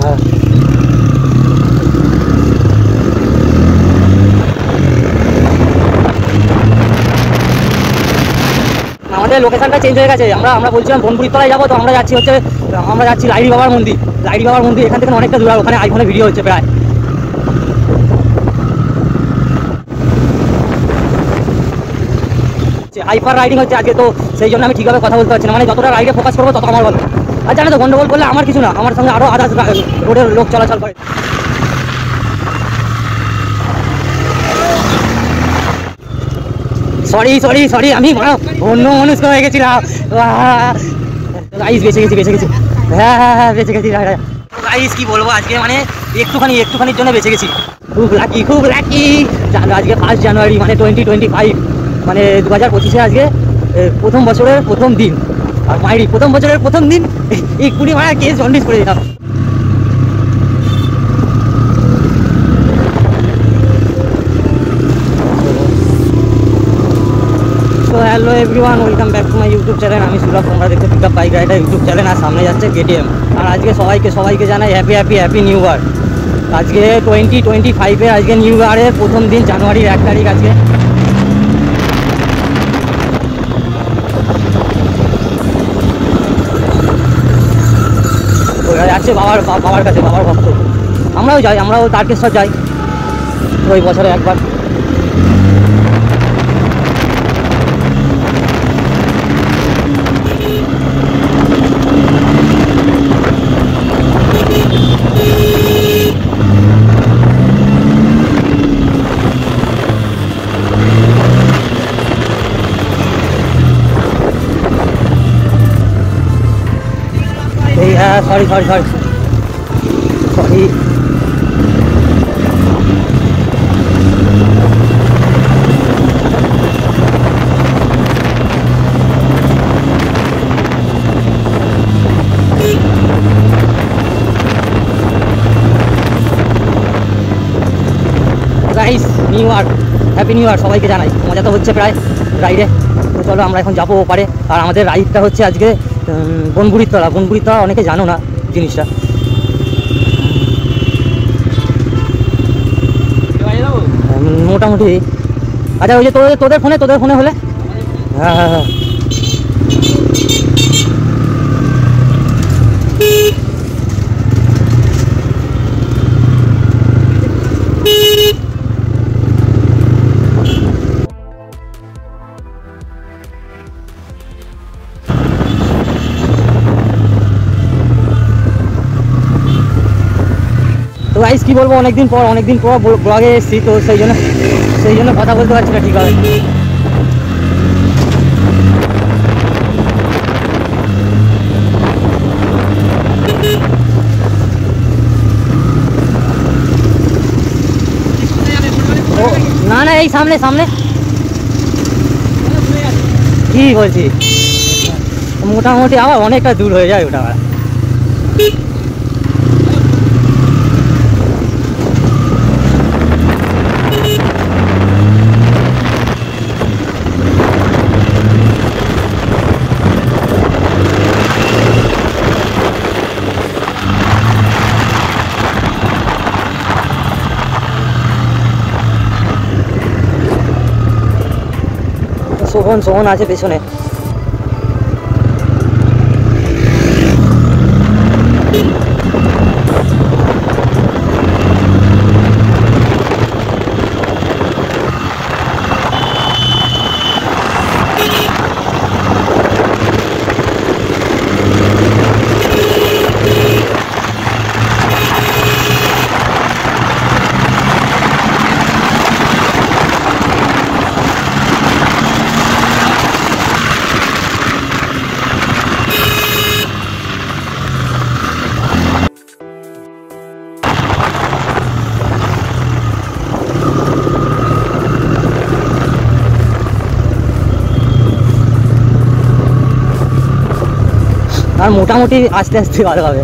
হ্যাঁ আমাদের লোকেশনটা চেঞ্জ হয়ে গেছে। আমরা বলছিলাম বনপুরির তলায় যাবো, তো আমরা যাচ্ছি লাইরি বাবার মন্দির। লাইরি বাবার মন্দির এখান থেকে অনেকটা দূর, আর ওখানে আইফোনে ভিডিও হচ্ছে প্রায়। হাইপার রাইডিং হচ্ছে আজকে, তো সেই জন্য আমি ঠিকভাবে কথা বলতে পারছি না। মানে যতটা রাইডে ফোকাস করবো তত আমার ভালো। আর জানো তো, গন্ডগোল করলে আমার কিছু না, আমার সঙ্গে আরও আদার্স রোডের লোক চলাচল করে। সরি আমি অন্য মানুষ হয়ে গেছিলাম। গাইস বেঁচে গেছি। হ্যাঁ বেঁচে গেছি। গাইস কি বলবো, আজকে মানে একটুখানির জন্য বেঁচে গেছি। খুব লাকি। আজকে 1 জানুয়ারি, মানে 2025, মানে 2025-এ আজকে প্রথম বছরের প্রথম দিন। আর মায়েরই প্রথম বছরের প্রথম দিন এই 20 মায়ের কেস জন্ডিস করে দিলাম। তো hello everyone, welcome back to my YouTube channel. আমি সুলভ, তোমরা দেখতে pickup bike rider YouTube channel. আর সামনে যাচ্ছে কেটিএম। আর আজকে সবাইকে জানাই হ্যাপি নিউ ইয়ার। আজকে 2025-এ আজকে নিউ ইয়ারের প্রথম দিন, জানুয়ারির 1 তারিখ আজকে। যাচ্ছে বাবার কাছে, বাবার ভক্ত। আমরাও তারকেশ্বর যাই ওই বছরে একবার। Sorry guys, new year, happy new year সবাইকে জানাই। মজা তো হচ্ছে প্রায় রাইডে। তো চলো আমরা এখন যাবো ওপারে। আর আমাদের রাইডটা হচ্ছে আজকে বনপুরির তলা। অনেকে জানো না জিনিসটা। মোটামুটি আচ্ছা, ওই যে তোদের ফোনে হলে হ্যাঁ। তো গাইস কি বলবো, অনেকদিন পর ব্লগে এসেছি, তো সেই জন্য কথা বলতে পারছি না ঠিকভাবে। না এই সামনে কি বলছি, মোটামুটি আবার অনেকটা দূর হয়ে যায় ওটা। সোহন আছে পেছনে। আর মোটামুটি আস্তে ভালো হবে।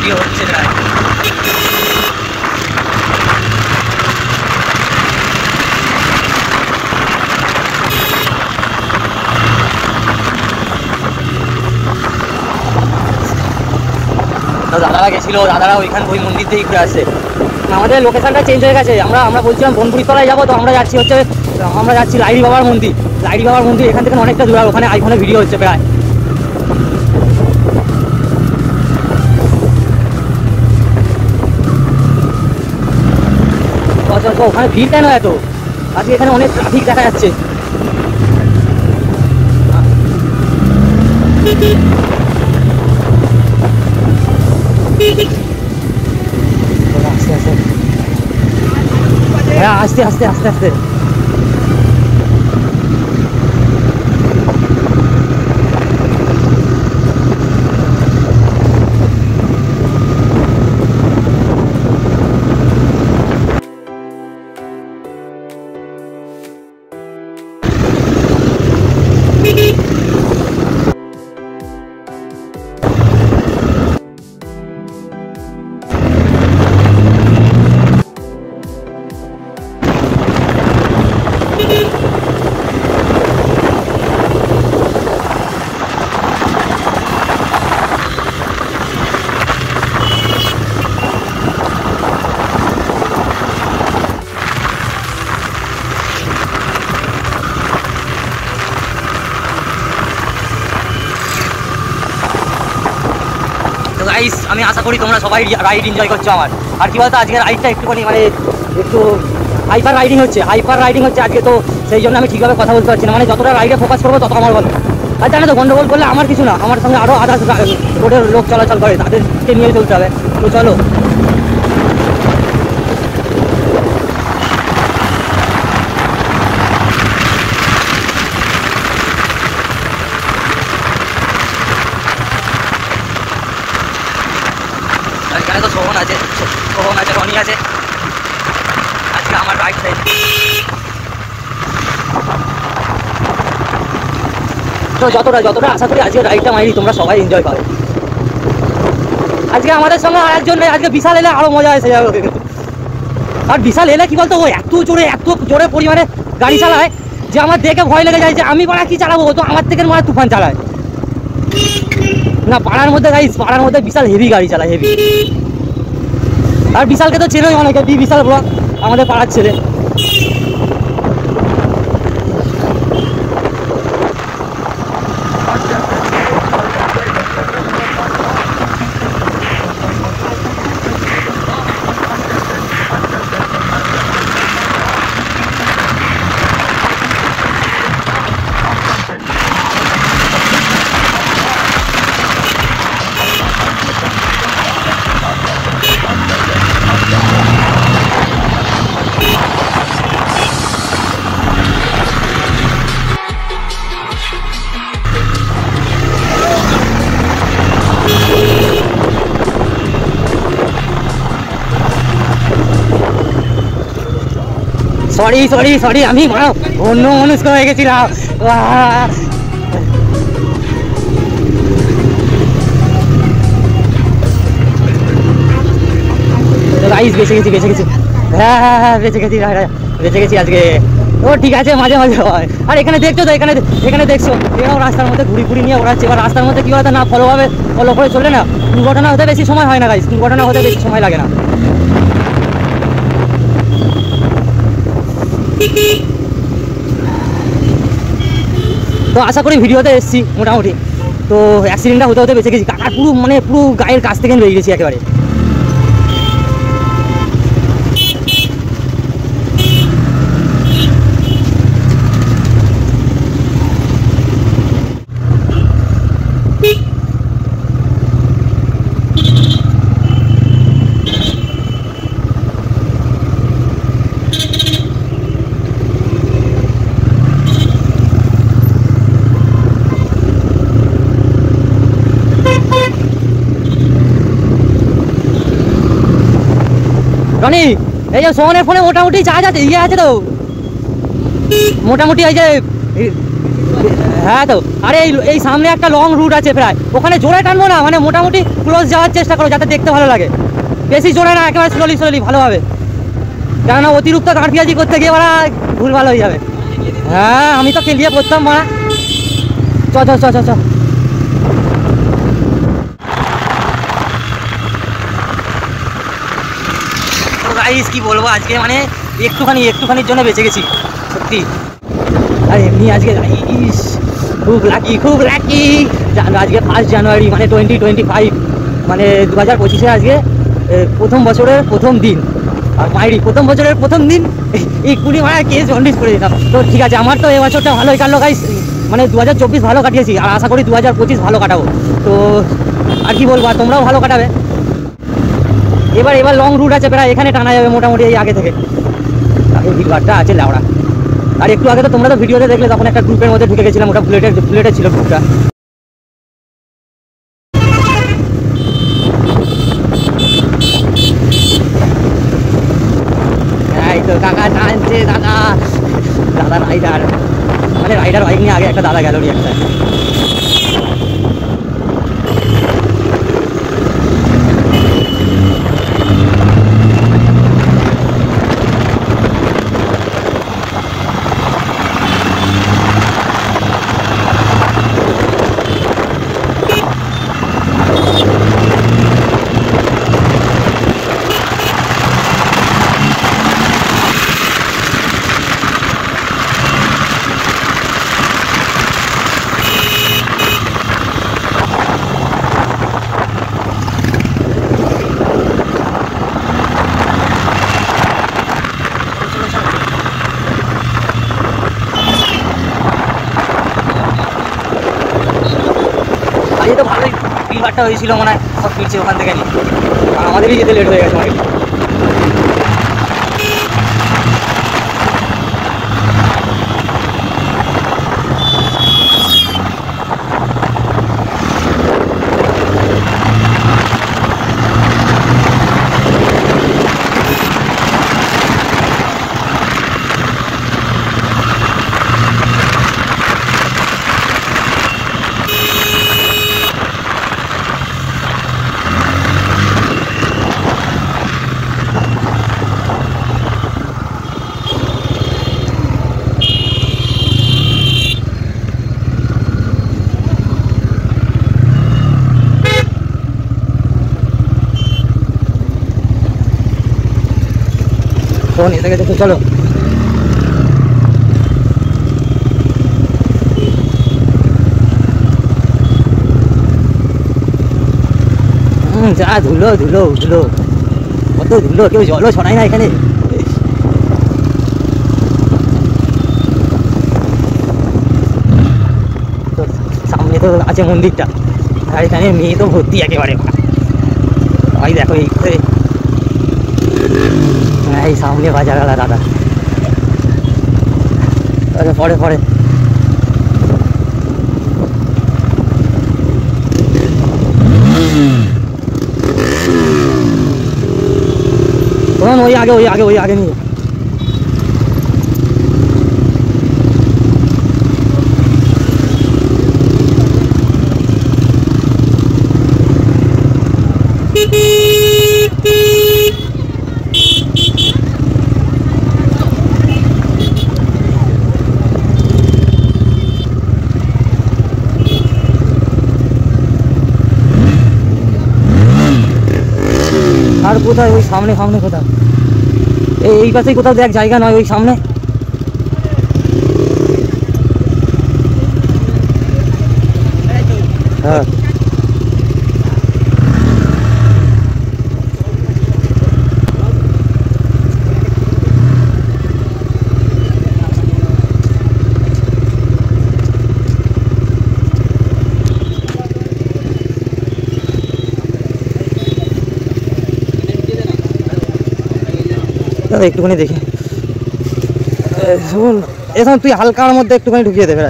ভিডিও হচ্ছে প্রায়। তো দাদারা গেছিল, দাদারা ওইখানে ওই মন্দির থেকেই ঘুরে আসছে। আমাদের লোকেশনটা চেঞ্জ হয়ে গেছে। আমরা বলছিলাম বনপুরি তলায় যাবো, তো আমরা যাচ্ছি হচ্ছে লাইরি বাবার মন্দির। লাইরি বাবার মন্দির এখান থেকে অনেকটা দূর, ওখানে আইফোনে ভিডিও হচ্ছে প্রায়। ওখানে ভিড় কেন এত? আজকে এখানে অনেক ট্রাফিক দেখা যাচ্ছে। হ্যাঁ, আস্তে আস্তে আস্তে আস্তে। গাইস, আমি আশা করি তোমরা সবাই রাইড এনজয় করছো আমার। আর কি বলতো, আজকের রাইডটা একটুখানি মানে একটু হাইপার রাইডিং হচ্ছে আজকে, তো সেই জন্য আমি ঠিকভাবে কথা বলতে পারছি না। মানে যতটা রাইডে ফোকাস করবো তত আমার ভালো। আর জানো তো, গন্ডগোল করলে আমার কিছু না, আমার সঙ্গে আরও আদার্স রোডের লোক চলাচল করে, তাদেরকে নিয়ে চলতে হবে। তো চলো, এখানে তো সোহন আছে, রনি আছে। আজকে আমার রাইড সাইড। তো যতটা আশা করি আজকে রাইডটা মাইরি তোমরা সবাই এনজয় করো। আজকে আমাদের সঙ্গে আর একজন নেই, আজকে বিশাল এলে আরো মজা এসে যাবে। আর বিশাল এলে কি বলতো, ও এত জোরে পরিমাণে গাড়ি চালায় যে আমার দেখে ভয় লেগে যায় যে আমি পাড়া কি চালাবো, তো আমার থেকে মানে তুফান চালায় না। পাড়ার মধ্যে বিশাল হেভি গাড়ি চালায়, হেভি। আর বিশালকে তো চেনোই অনেকে, বিশাল ব্লগ আমাদের পাড়ার ছেলে। সরি, আমি অন্য মনস্ক হয়ে গেছিলাম। বেঁচে গেছি। হ্যাঁ, বেঁচে গেছি আজকে। ও ঠিক আছে, মাঝে মাঝে হয়। আর এখানে দেখছো তো, এখানে দেখছো এরাও রাস্তার মধ্যে ঘুরি নিয়ে ওড়াচ্ছে। এবার রাস্তার মধ্যে কি হয় না, ফলো করে চললে না, দুর্ঘটনা হতে বেশি সময় হয় না গাইস, দুর্ঘটনা হতে বেশি সময় লাগে না। তো আশা করি ভিডিওতে এসেছি মোটামুটি। তো অ্যাক্সিডেন্টটা হতে বেঁচে গেছি। কাকার পুরো গায়ের কাছ থেকে রয়ে গেছি একেবারে। রনি, এই যে সোহনের ফোনে মোটামুটি চার্জ আছে, আছে তো মোটামুটি। এই যে হ্যাঁ তো আরে এই সামনে একটা লং রুট আছে প্রায়, ওখানে জোরে টানবো না, মানে মোটামুটি ক্লোজ যাওয়ার চেষ্টা করো যাতে দেখতে ভালো লাগে, বেশি জোরে না, একেবারে স্লোলি স্লোলি ভালোভাবে, কেননা অতিরিক্ত কাঠপিয়াজি করতে গিয়ে ওরা ভুল ভালো হয়ে যাবে। হ্যাঁ আমি তো খেলিয়ে পড়তাম মারা। চ চ চ চ চ গাইস কি বলবো, আজকে মানে একটুখানির জন্য বেঁচে গেছি সত্যি। আর এমনি আজকে গাইস খুব লাকি জানো, আজকে 1 জানুয়ারি মানে 2025, মানে 2025-এ আজকে প্রথম বছরের প্রথম দিন, আর মায়েরই প্রথম বছরের প্রথম দিন এই 20 মারা কেস জন্ডিস করে দিলাম। তো ঠিক আছে, আমার তো এই বছরটা ভালোই কাটলো গাইস, মানে 2024 ভালো কাটিয়েছি, আর আশা করি 2025 ভালো কাটাবো। তো আর কি বলবো, আর তোমরাও ভালো কাটাবে। এবার লং রুট আছে প্রায়, এখানে টানা যাবে মোটামুটি এই আগে থেকে, আগে ভিড়ভাড়টা আছে লাউড়া। আর একটু আগে তো তোমরা তো ভিডিওতে দেখলে, তখন একটা গ্রুপের মধ্যে ঢুকে গেছিলাম, ওটা বুলেটের ছিল গ্রুপটা। এই তো কাকা টানছে, দাদা রাইডার, মানে রাইডার বাইক নিয়ে আগে একটা দাদা গ্যালারি একটা। আজকে তো ভালোই ভিড়ভাড়টা হয়েছিল, মনে হয় সব ফিরছে ওখান থেকে নিয়ে, আর আমাদেরই যেতে লেট হয়ে গেছে অনেক। ফোন এসে গেছে, তো চলো। যা ধুলো কত ধুলো, কেউ জলও ছড়ায় না এখানে। তো সামনে তো আছে মন্দিরটা, আর এখানে মেয়ে তো ভর্তি একেবারে। ভাই দেখো এই সামনে বাজার গেল দাদা, পরে ওই আগে নিয়ে আর কোথায়, ওই সামনে কোথাও, এই পাশেই কোথাও দেখ, জায়গা নয় ওই সামনে। হ্যাঁ একটুখানি দেখি, শুন এখন তুই হালকার মধ্যে একটুখানি ঢুকিয়ে দেবে,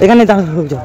এখানে দাঁড়া, ঢুক যাও।